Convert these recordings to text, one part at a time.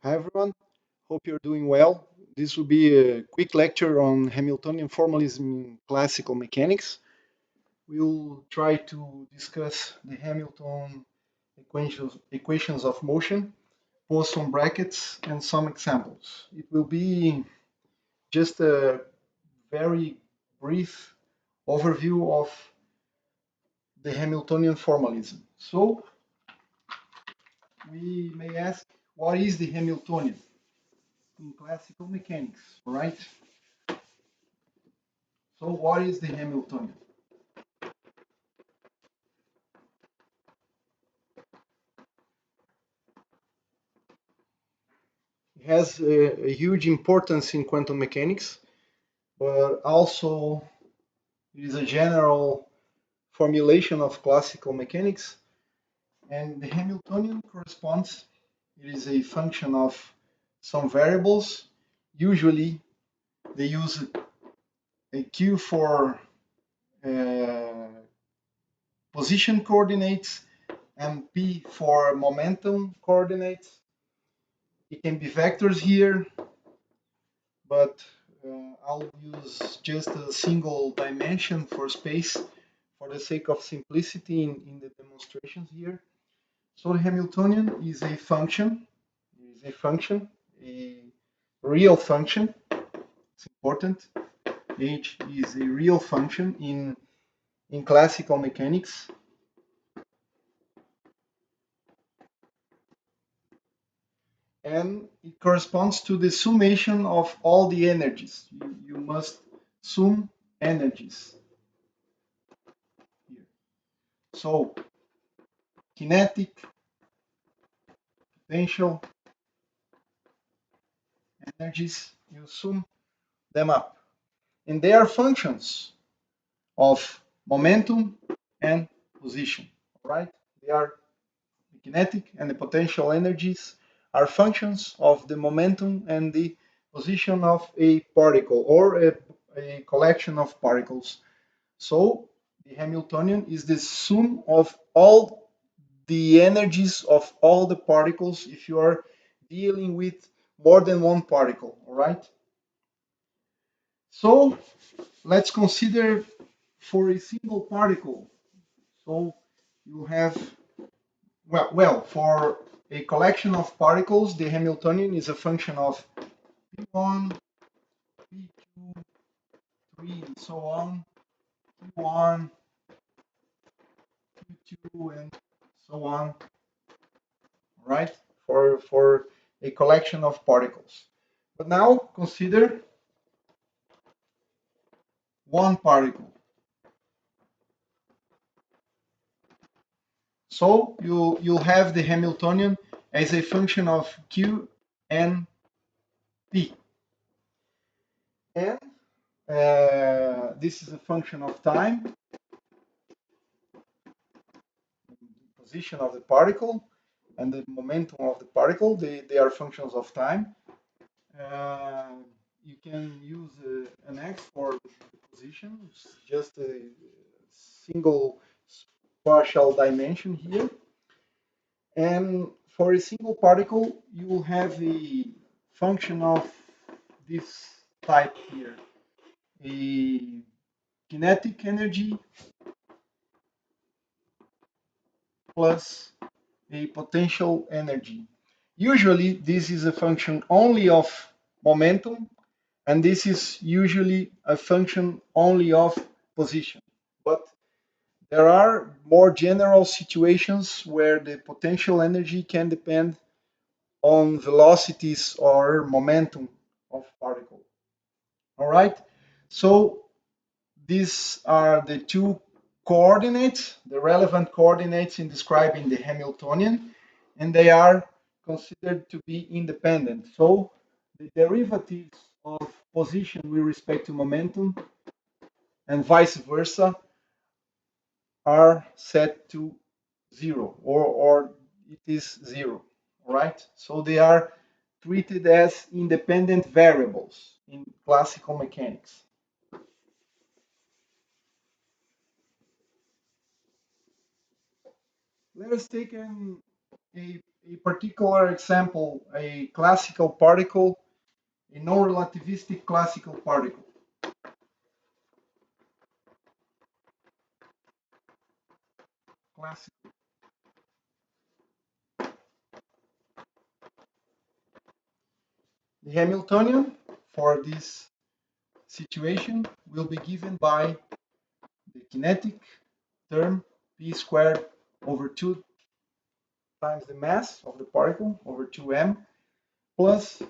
Hi everyone, hope you're doing well. This will be a quick lecture on Hamiltonian formalism in classical mechanics. We'll try to discuss the Hamilton equations of motion, Poisson brackets, and some examples. It will be just a very brief overview of the Hamiltonian formalism. So we may ask, what is the Hamiltonian in classical mechanics, right? So what is the Hamiltonian? It has a huge importance in quantum mechanics, but also it is a general formulation of classical mechanics. And the Hamiltonian corresponds, it is a function of some variables. Usually they use a Q for uh, position coordinates and P for momentum coordinates. It can be vectors here, but I'll use just a single dimension for space for the sake of simplicity in the demonstrations here. So the Hamiltonian is a function, a real function. It's important. H is a real function in classical mechanics. And it corresponds to the summation of all the energies. You must sum energies here. So kinetic, potential, energies, you sum them up. And they are functions of momentum and position, right? They are the kinetic and the potential energies are functions of the momentum and the position of a particle or a collection of particles. So the Hamiltonian is the sum of all the energies of all the particles if you are dealing with more than one particle, all right? So let's consider for a single particle. So you have, for a collection of particles, the Hamiltonian is a function of P1, P2, 3, and so on, P1, P2, and so on, right? For a collection of particles. But now consider one particle. So you'll have the Hamiltonian as a function of Q and P. And this is a function of time, position of the particle, and the momentum of the particle. They are functions of time. You can use an X for the position, it's just a single partial dimension here. And for a single particle, you will have a function of this type here, a kinetic energy plus a potential energy. Usually, this is a function only of momentum, and this is usually a function only of position. But there are more general situations where the potential energy can depend on velocities or momentum of particle. All right, so these are the two coordinates, the relevant coordinates in describing the Hamiltonian, and they are considered to be independent. So the derivatives of position with respect to momentum and vice versa are set to zero, or it is zero, right? So they are treated as independent variables in classical mechanics. Let us take a a particular example, a classical particle, a non-relativistic classical particle. Classical. The Hamiltonian for this situation will be given by the kinetic term p squared over 2 times the mass of the particle over 2m plus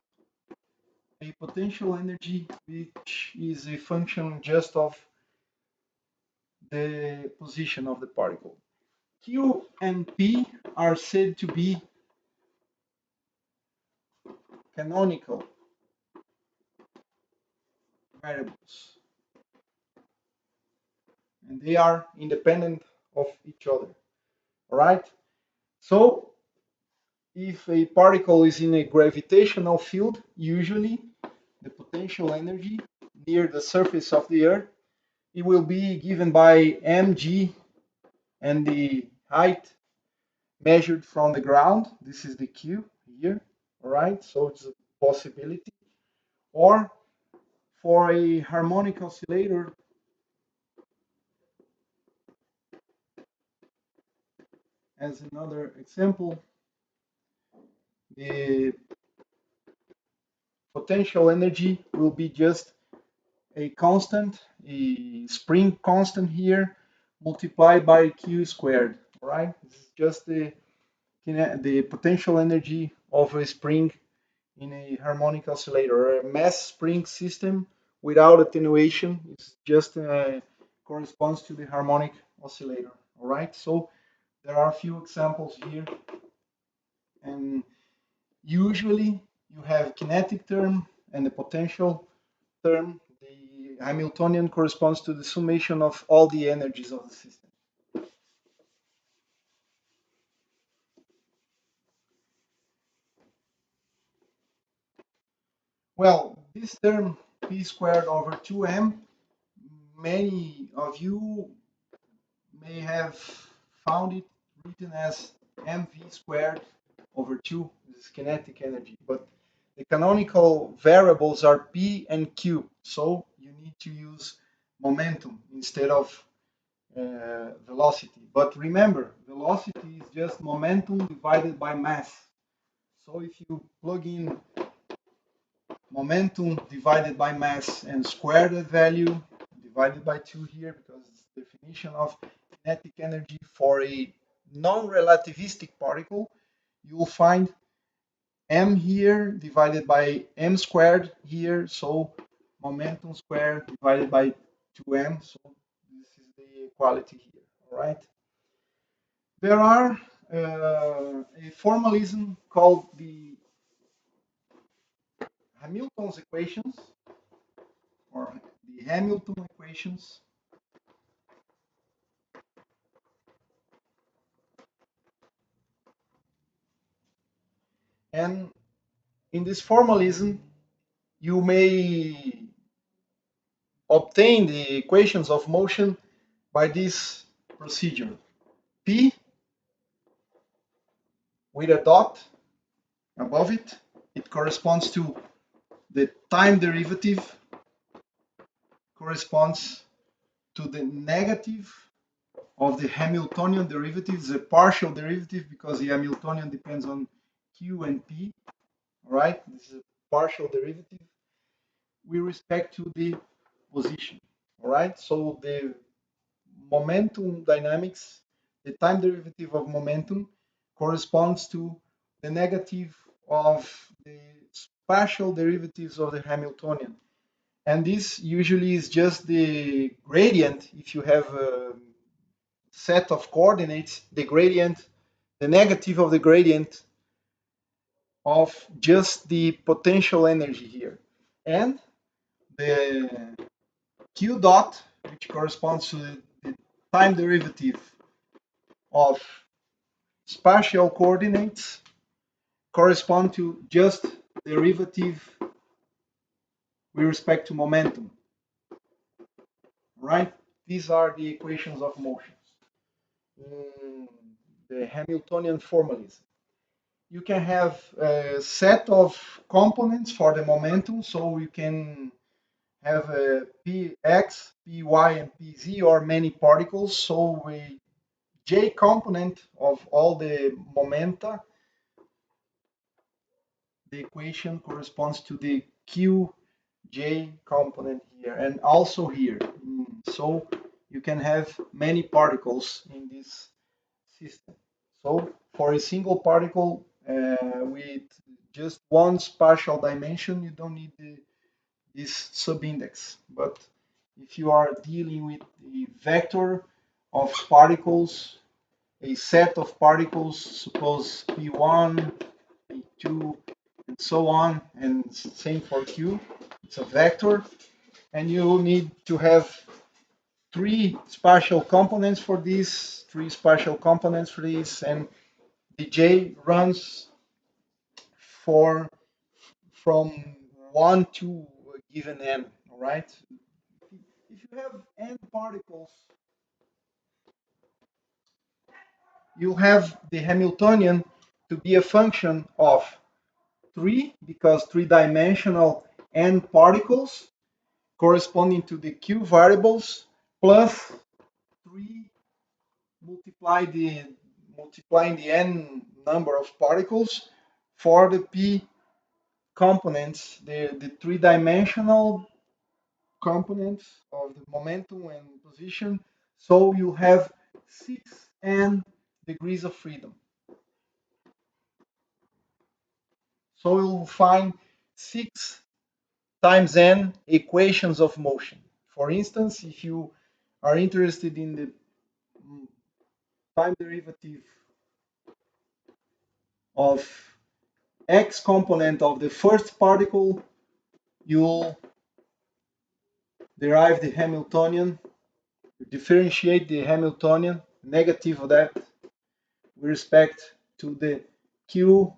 a potential energy which is a function just of the position of the particle. Q and P are said to be canonical variables, and they are independent of each other. All right? So, if a particle is in a gravitational field, usually the potential energy near the surface of the Earth, it will be given by mg and the height measured from the ground. This is the Q here, all right? So it's a possibility. Or for a harmonic oscillator, as another example, the potential energy will be just a constant, a spring constant here, multiplied by Q squared, all right? This is just the potential energy of a spring in a harmonic oscillator. A mass spring system without attenuation is just corresponds to the harmonic oscillator. All right, so there are a few examples here, and usually you have kinetic term and the potential term. The Hamiltonian corresponds to the summation of all the energies of the system. Well, this term p squared over 2m, many of you may have found it written as mv squared over 2. This is kinetic energy, but the canonical variables are p and q, so you need to use momentum instead of velocity. But remember, velocity is just momentum divided by mass. So if you plug in momentum divided by mass and square that value divided by 2 here, because it's the definition of kinetic energy for a non-relativistic particle, you will find m here divided by m squared here, so momentum squared divided by 2m, so this is the equality here, all right? There are a formalism called the Hamilton's equations, or the Hamilton equations. And in this formalism, you may obtain the equations of motion by this procedure. P with a dot above it, it corresponds to the time derivative, corresponds to the negative of the Hamiltonian derivative, the partial derivative, because the Hamiltonian depends on Q and P, all right? This is a partial derivative with respect to the position, all right? So the momentum dynamics, the time derivative of momentum corresponds to the negative of the spatial derivatives of the Hamiltonian. And this usually is just the gradient. If you have a set of coordinates, the gradient, the negative of the gradient of just the potential energy here. And the q dot, which corresponds to the time derivative of spatial coordinates, correspond to just derivative with respect to momentum, right? These are the equations of motions in the Hamiltonian formalism. you can have a set of components for the momentum, so you can have a px, py, and pz, or many particles. So a j component of all the momenta, the equation corresponds to the qj component here, and also here. So you can have many particles in this system. So for a single particle with just one spatial dimension, you don't need this subindex. But if you are dealing with the vector of particles, a set of particles, suppose P1, P2, and so on, and same for Q, it's a vector, and you need to have three spatial components for this, and the J runs for from 1 to a given n, all right? If you have n particles, you have the Hamiltonian to be a function of 3, because three-dimensional n particles corresponding to the q variables, plus 3 multiplying the n number of particles for the p components, the three-dimensional components of the momentum and position. So you have 6n degrees of freedom. So you'll find 6 times n equations of motion. For instance, if you are interested in the time derivative of x component of the first particle, you'll derive the Hamiltonian, differentiate the Hamiltonian, negative of that, with respect to the q,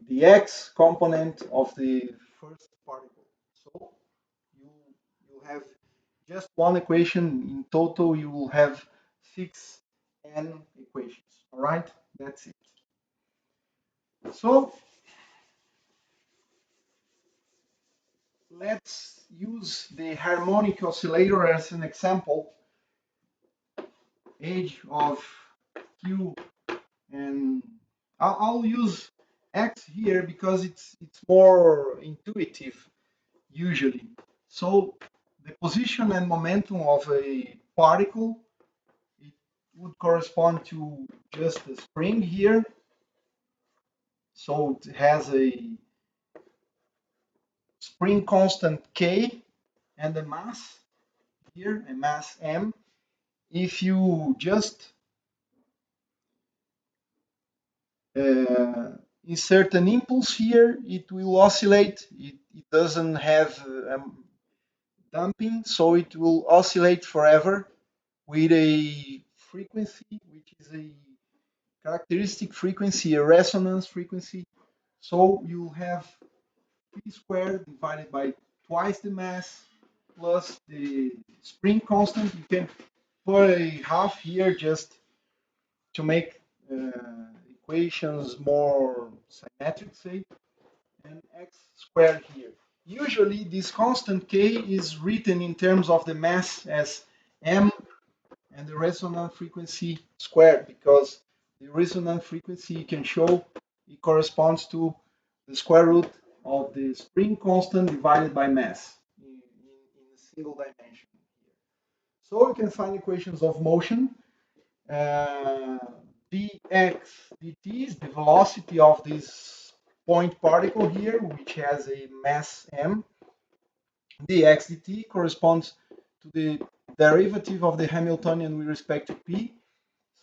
the x component of the first particle. So you have just one equation. In total, you will have 6n equations. All right, that's it. So let's use the harmonic oscillator as an example. Age of q, and I'll use x here because it's more intuitive usually. So the position and momentum of a particle, it would correspond to just a spring here. So it has a spring constant k and a mass here, a mass m. If you just insert an impulse here, it will oscillate. It doesn't have damping, so it will oscillate forever with a frequency, which is a characteristic frequency, a resonance frequency. So you have p squared divided by twice the mass plus the spring constant. You can put a half here just to make equations more symmetric, say, and x squared here. Usually this constant k is written in terms of the mass as m and the resonant frequency squared, because the resonant frequency you can show it corresponds to the square root of the spring constant divided by mass in a single dimension here. So we can find equations of motion. Dx dt is the velocity of this point particle here, which has a mass m. Dx dt corresponds to the derivative of the Hamiltonian with respect to p.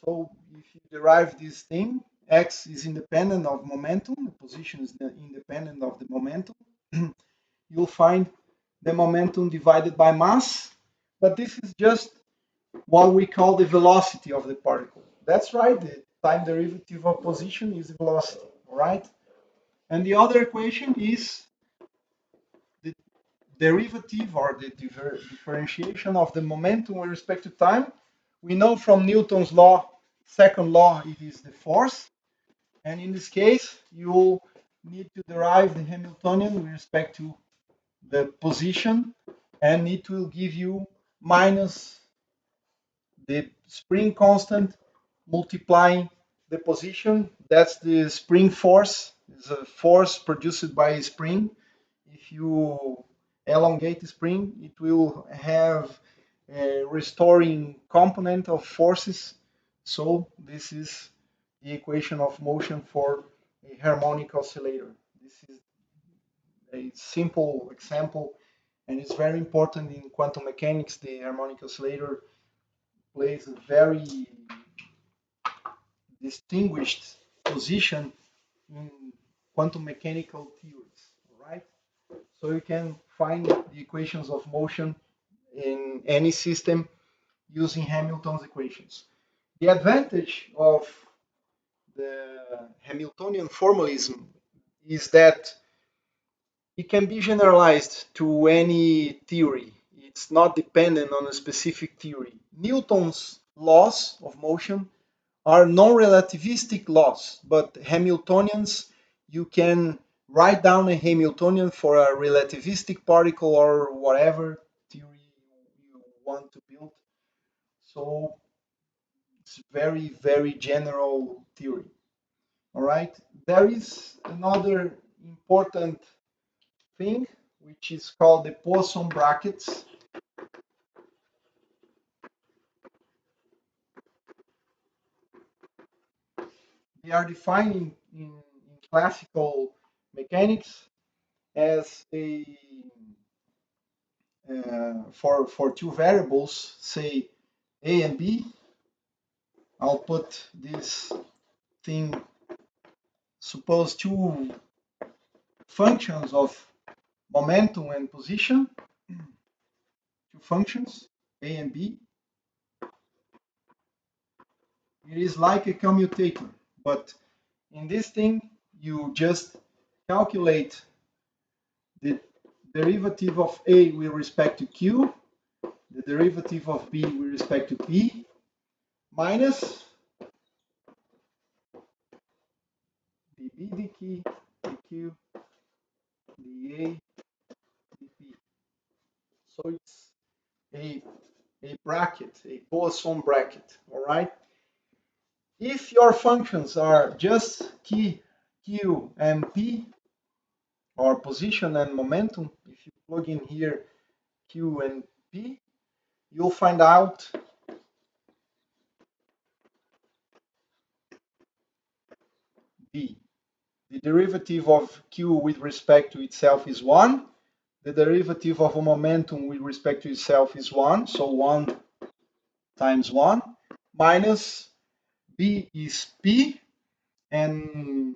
So if you derive this thing, x is independent of momentum, the position is independent of the momentum, you'll find the momentum divided by mass, but this is just what we call the velocity of the particle. That's right, the time derivative of position is the velocity, all right? And the other equation is the derivative or the differentiation of the momentum with respect to time. We know from Newton's law, second law, it is the force. And in this case, you need to derive the Hamiltonian with respect to the position, and it will give you minus the spring constant multiplying the position. That's the spring force. It's a force produced by a spring. If you elongate the spring, it will have a restoring component of forces. So this is the equation of motion for a harmonic oscillator. This is a simple example, and it's very important in quantum mechanics. The harmonic oscillator plays a very distinguished position in quantum mechanical theories. All right, so you can find the equations of motion in any system using Hamilton's equations. The advantage of the Hamiltonian formalism is that it can be generalized to any theory. It's not dependent on a specific theory. Newton's laws of motion are non-relativistic laws, but Hamiltonians, you can write down a Hamiltonian for a relativistic particle or whatever theory you want to build. So it's very, very general theory. All right. There is another important thing which is called the Poisson brackets. They are defined in classical mechanics as a for two variables, say A and B. I'll put this thing, suppose two functions of momentum and position, two functions, A and B. It is like a commutator, but in this thing, you just calculate the derivative of A with respect to Q, the derivative of B with respect to P, minus dB dq, dq, dA, dP. So it's a, a bracket, a Poisson bracket, all right? If your functions are just Q and P, or position and momentum, if you plug in here Q and P, you'll find out D. The derivative of Q with respect to itself is 1. The derivative of a momentum with respect to itself is 1. So 1 times 1 minus B is P. And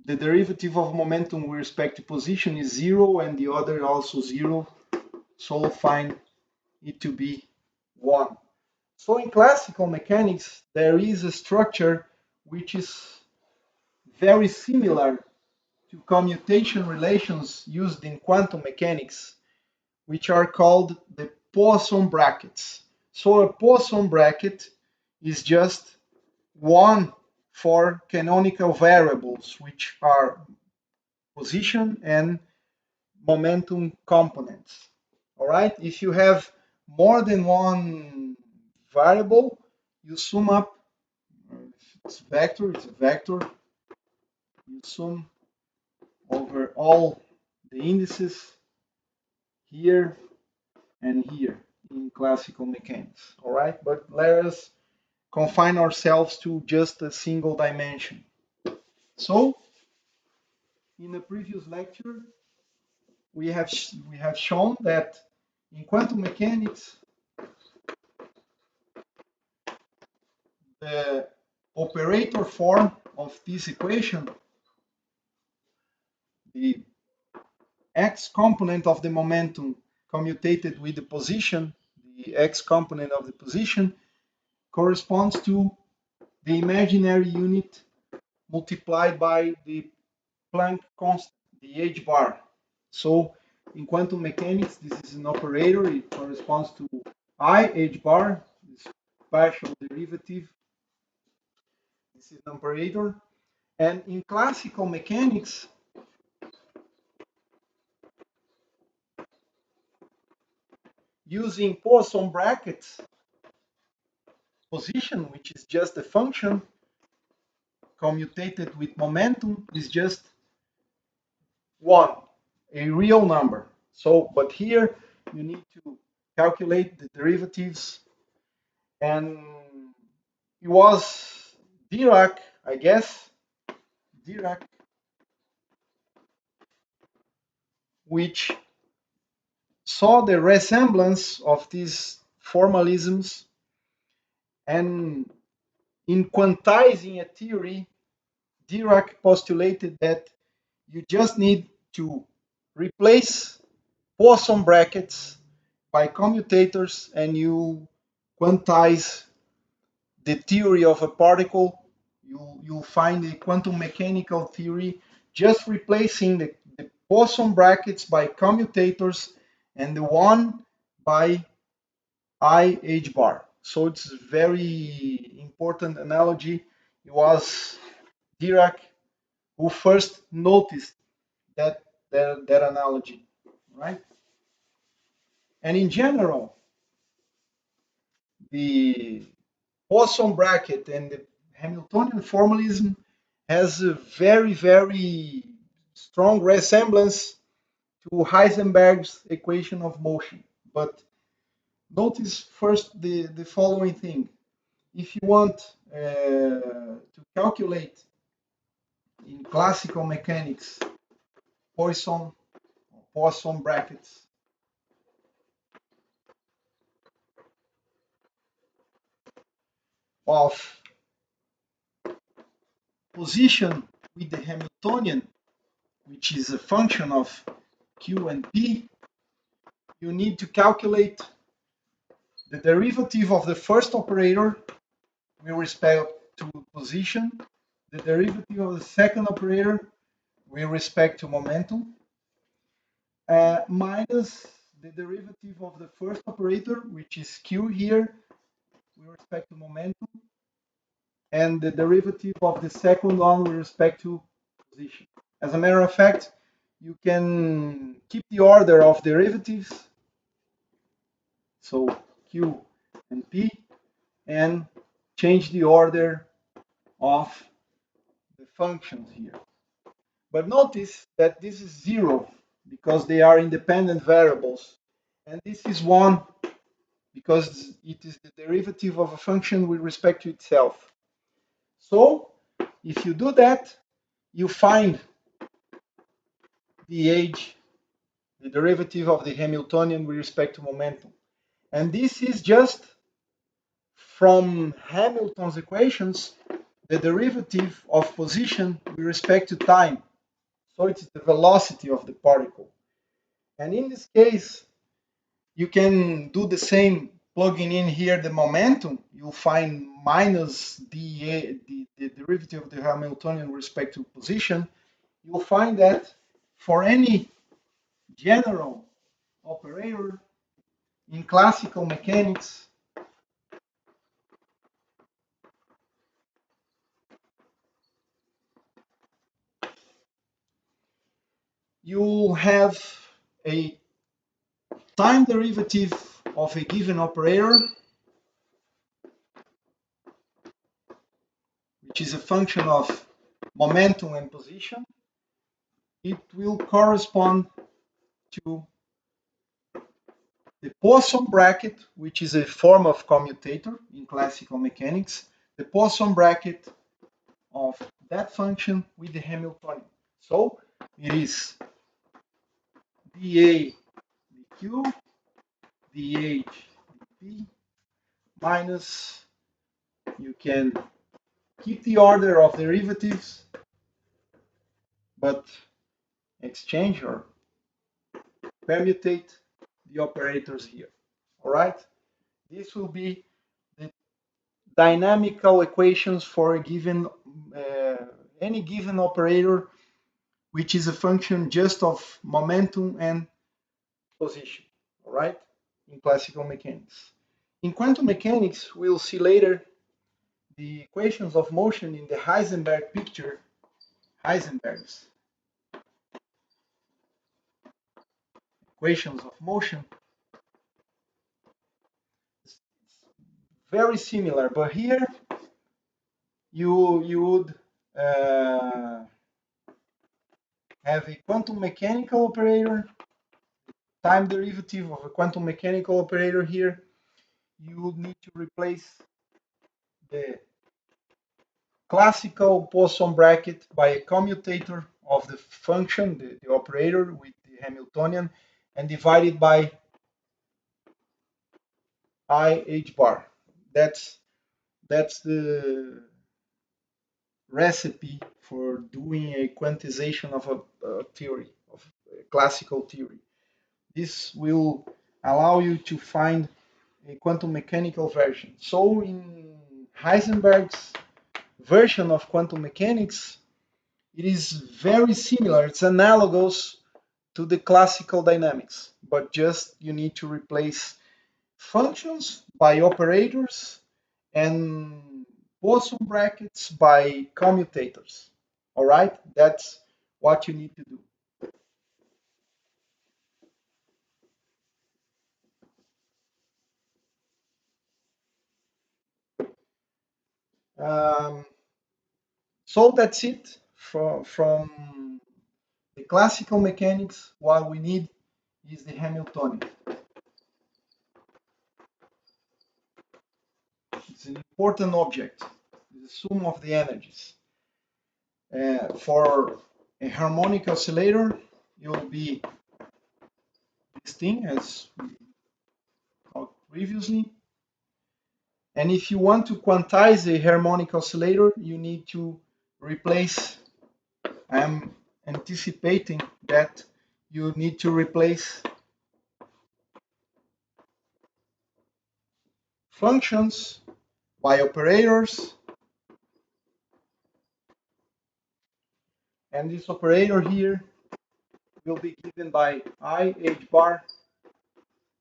the derivative of momentum with respect to position is 0. And the other also 0. So we'll find it to be 1. So in classical mechanics, there is a structure which is very similar to commutation relations used in quantum mechanics, which are called the Poisson brackets. So a Poisson bracket is just one for canonical variables, which are position and momentum components. All right, if you have more than one variable, you sum up. If it's vector, it's a vector. You sum over all the indices here and here in classical mechanics. All right, but let us confine ourselves to just a single dimension. So, in the previous lecture, we have shown that in quantum mechanics, the operator form of this equation, the x component of the momentum commutated with the position, the x component of the position, corresponds to the imaginary unit multiplied by the Planck constant, the h bar. So in quantum mechanics, this is an operator. It corresponds to I h bar, this partial derivative, This is an operator. And in classical mechanics, using Poisson brackets, position, which is just a function commutated with momentum, is just 1, a real number. So, but here you need to calculate the derivatives, and it was Dirac, I guess, Dirac, which saw the resemblance of these formalisms, and in quantizing a theory, Dirac postulated that you just need to replace Poisson brackets by commutators and you quantize the theory of a particle. You'll find a quantum mechanical theory just replacing the Poisson brackets by commutators and the one by I h bar. So it's a very important analogy. It was Dirac who first noticed that analogy, right? And in general, the Poisson bracket and the Hamiltonian formalism has a very, very strong resemblance to Heisenberg's equation of motion. But notice first the following thing. If you want to calculate in classical mechanics Poisson brackets of position with the Hamiltonian, which is a function of Q and P, you need to calculate the derivative of the first operator with respect to position, the derivative of the second operator with respect to momentum, minus the derivative of the first operator, which is Q here, with respect to momentum, and the derivative of the second one with respect to position. As a matter of fact, you can keep the order of derivatives, so Q and P, and change the order of the functions here. But notice that this is 0 because they are independent variables, and this is 1 because it is the derivative of a function with respect to itself. So if you do that, you find the derivative of the Hamiltonian with respect to momentum. And this is just from Hamilton's equations, the derivative of position with respect to time. So it's the velocity of the particle. And in this case, you can do the same, plugging in here the momentum. You'll find minus the derivative of the Hamiltonian with respect to position. You'll find that for any general operator in classical mechanics, you have a time derivative of a given operator, which is a function of momentum and position. It will correspond to the Poisson bracket, which is a form of commutator in classical mechanics, the Poisson bracket of that function with the Hamiltonian. So it is dA dq, dH dp, minus, you can keep the order of derivatives, but exchange or permutate the operators here. All right? This will be the dynamical equations for a given any given operator, which is a function just of momentum and position. All right? In classical mechanics. In quantum mechanics, we'll see later the equations of motion in the Heisenberg picture, Heisenberg's equations of motion, is very similar, but here you would have a quantum mechanical operator, time derivative of a quantum mechanical operator here. You would need to replace the classical Poisson bracket by a commutator of the function, the operator with the Hamiltonian, and divide it by I h bar. That's the recipe for doing a quantization of a theory, of a classical theory. This will allow you to find a quantum mechanical version. So in Heisenberg's version of quantum mechanics, it is very similar. It's analogous to the classical dynamics, but just you need to replace functions by operators and Poisson brackets by commutators. All right, that's what you need to do. Um, so that's it from the classical mechanics. What we need is the Hamiltonian. It's an important object, the sum of the energies. For a harmonic oscillator, it will be this thing as we talked previously. And if you want to quantize a harmonic oscillator, you need to replace, I'm anticipating that you need to replace functions by operators, and this operator here will be given by I h bar,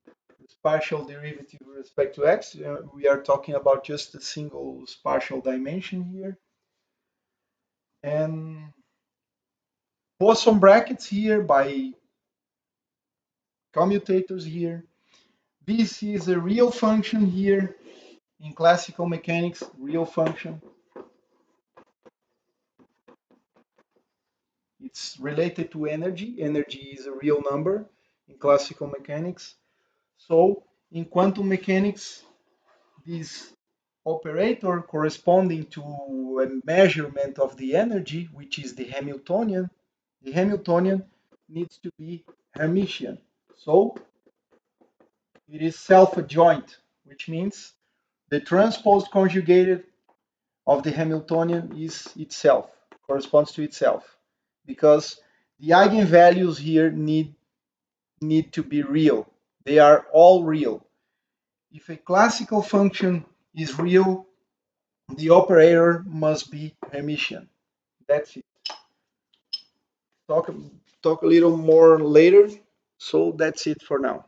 the partial derivative with respect to x. We are talking about just a single partial dimension here. And Poisson brackets here by commutators here. This is a real function here in classical mechanics, real function. It's related to energy. Energy is a real number in classical mechanics. So in quantum mechanics, this operator corresponding to a measurement of the energy, which is the Hamiltonian needs to be Hermitian. So it is self-adjoint, which means the transpose conjugated of the Hamiltonian is itself, corresponds to itself, because the eigenvalues here need to be real. They are all real. If a classical function is real, the operator must be Hermitian. That's it. Talk a little more later. So that's it for now.